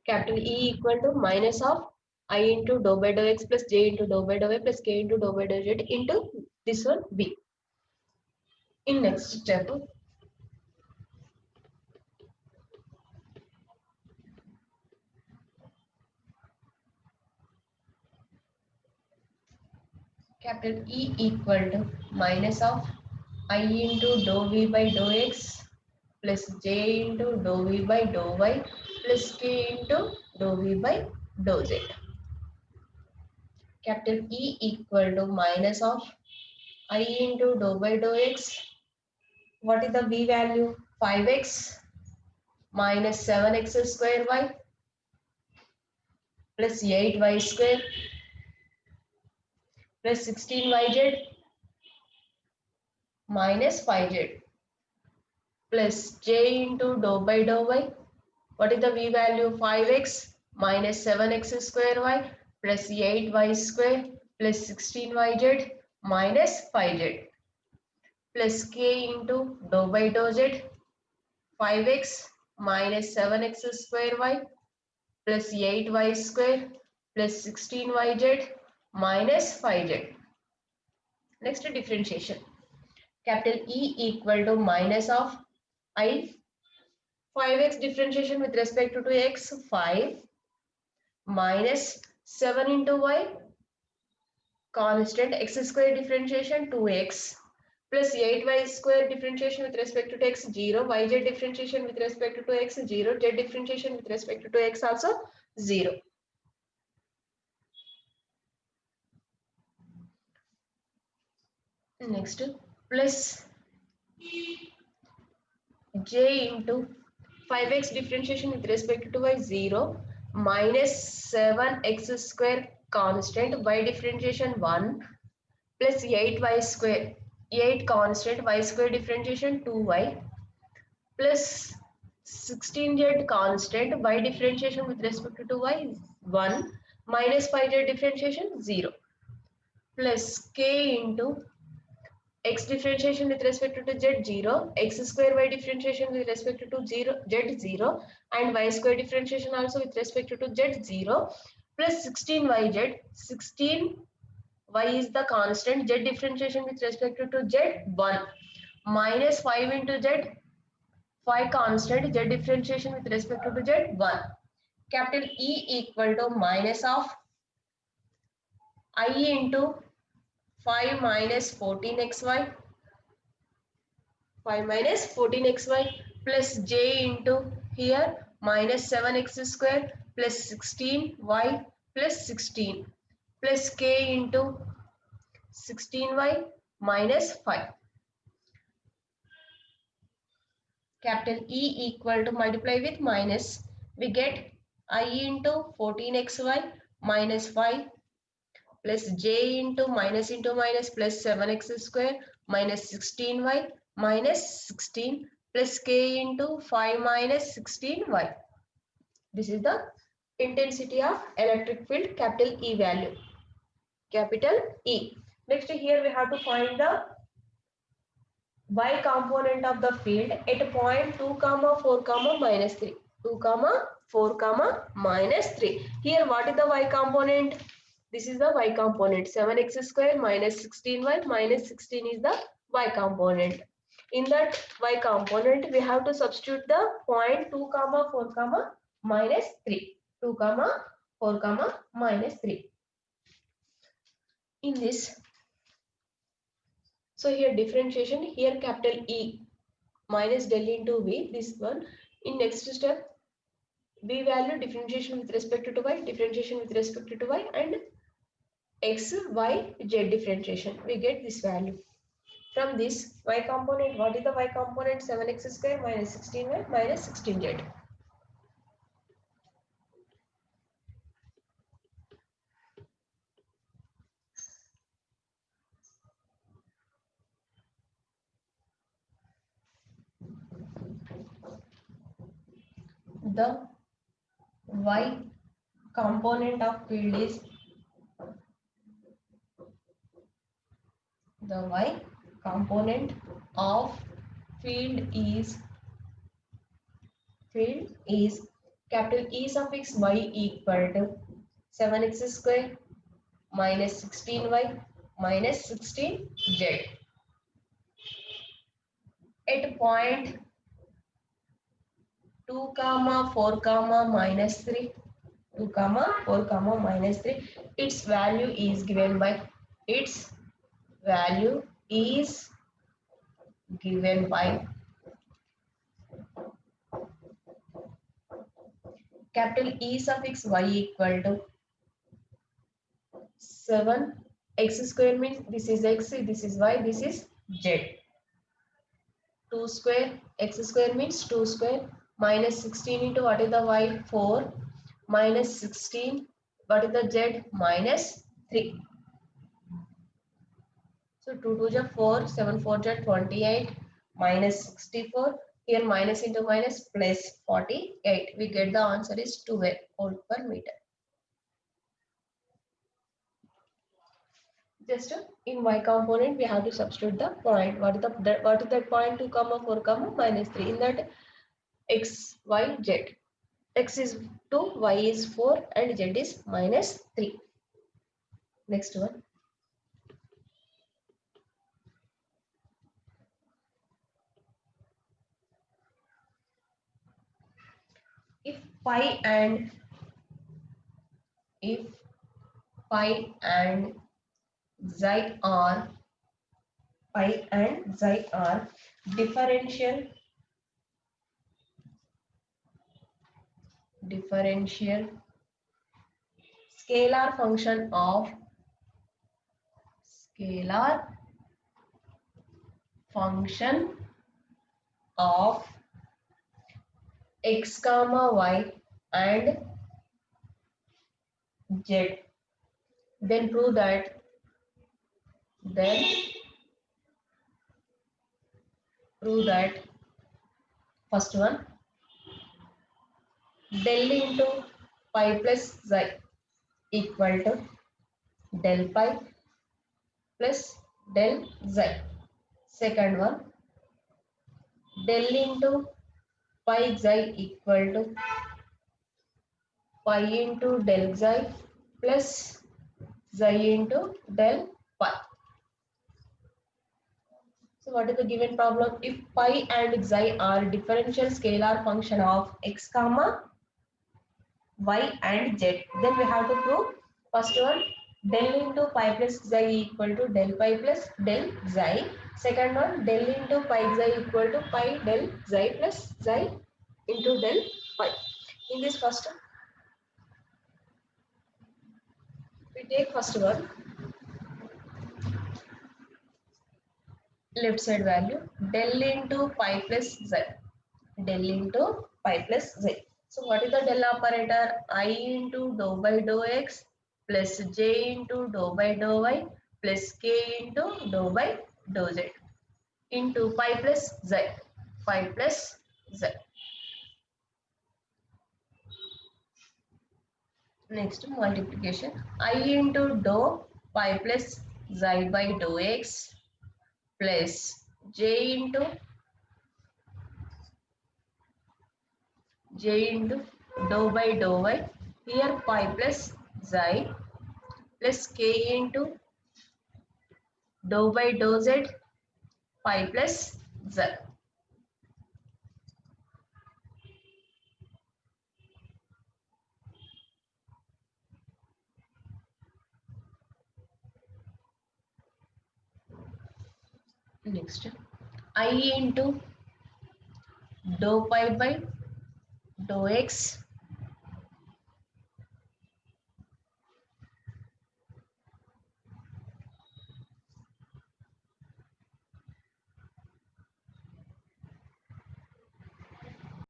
Capital E equal to minus of I into dou by dou x plus j into dou by dou y plus k into dou by dou z into this one B. In next step, capital E equal to minus of I into dou v by dou x plus j into dou v by dou y plus k into dou v by dou z. Capital E equal to minus of I into dou by dou x. What is the v value? 5x minus 7x square y plus 8y square plus 16yz minus 5z plus j into dou by dou y. What is the v value? 5x minus 7x square y plus 8y square plus 16yz minus 5z plus k into dou by dou z. 5x minus 7x square y plus 8y square plus 16yz minus 5z. Next, differentiation. Capital E equal to minus of I 5x differentiation with respect to x 5 minus 7 into y constant x square differentiation 2x plus 8y square differentiation with respect to x 0 yz differentiation with respect to x 0 z differentiation with respect to x also 0. Next, plus j into 5x differentiation with respect to y 0 minus 7x square constant y differentiation 1 plus 8y square 8 constant y square differentiation 2y plus 16z constant y differentiation with respect to y 1 minus 5z differentiation 0 plus k into x differentiation with respect to z 0, x square y differentiation with respect to 0 z 0 and y square differentiation also with respect to z 0 plus 16yz 16 y is the constant z differentiation with respect to z 1 minus 5 into z 5 constant z differentiation with respect to z 1. Capital E equal to minus of I into 5 minus 14xy 5 minus 14xy plus j into here minus 7x square plus 16y plus 16 plus k into 16y minus 5. Capital E equal to multiply with minus. We get I into 14xy minus 5 plus j into minus plus 7x square minus 16y minus 16 plus k into 5 minus 16y. This is the intensity of electric field, capital E value. Capital E. Next here we have to find the y component of the field at point 2 comma 4 comma minus 3. 2 comma 4 comma minus 3. Here what is the y component? This is the y component. 7x square minus 16y minus 16 is the y component. In that y component we have to substitute the point 2 comma 4 comma minus 3. 2 comma 4 comma minus 3. In this, so here differentiation, here capital E minus del into V, this one. In next step, V value differentiation with respect to y, differentiation with respect to y, and x, y, z differentiation. We get this value. From this y component, what is the y component? 7x square minus 16y minus 16z. The y component of field is the y component of field is capital E suffix y equal to 7x square minus 16y minus 16z. At point 2 comma 4 comma minus 3, 2 comma 4 comma minus 3, its value is given by capital E suffix y equal to 7 x square means this is x, this is y, this is z. 2 square, x square means 2 square minus 16 into what is the y? 4 minus 16, what is the z? Minus 3. So 2 2 is 4, 7 4 is 28 minus 64. Here minus into minus plus 48. We get the answer is 2 volt per meter. Just in y component we have to substitute the point. What is that point? 2 comma 4 comma minus 3. In that x, y, z. X is 2, y is 4 and z is minus 3. Next one. If pi and xi are differential scalar function of x comma y and z, then prove that first one, del into pi plus xi equal to del pi plus del xi. Second one, del into pi xi equal to pi into del xi plus xi into del pi. So what is the given problem? If pi and xi are differential scalar function of x comma y and z, then we have to prove first one, del into pi plus xi equal to del pi plus del xi. Second one, del into pi xi equal to pi del xi plus xi into del pi. In this first one, we take first one, left side value, del into pi plus xi, del into pi plus xi. So what is the del operator? I into dou by dou x plus j into dou by dou y plus k into dou by dou z into pi plus z, pi plus z. Next multiplication, I into dou pi plus xi by dou x plus j into dou by dou y, here pi plus xi plus k into dou by dou z, pi plus z. Next, I into dou pi by dou x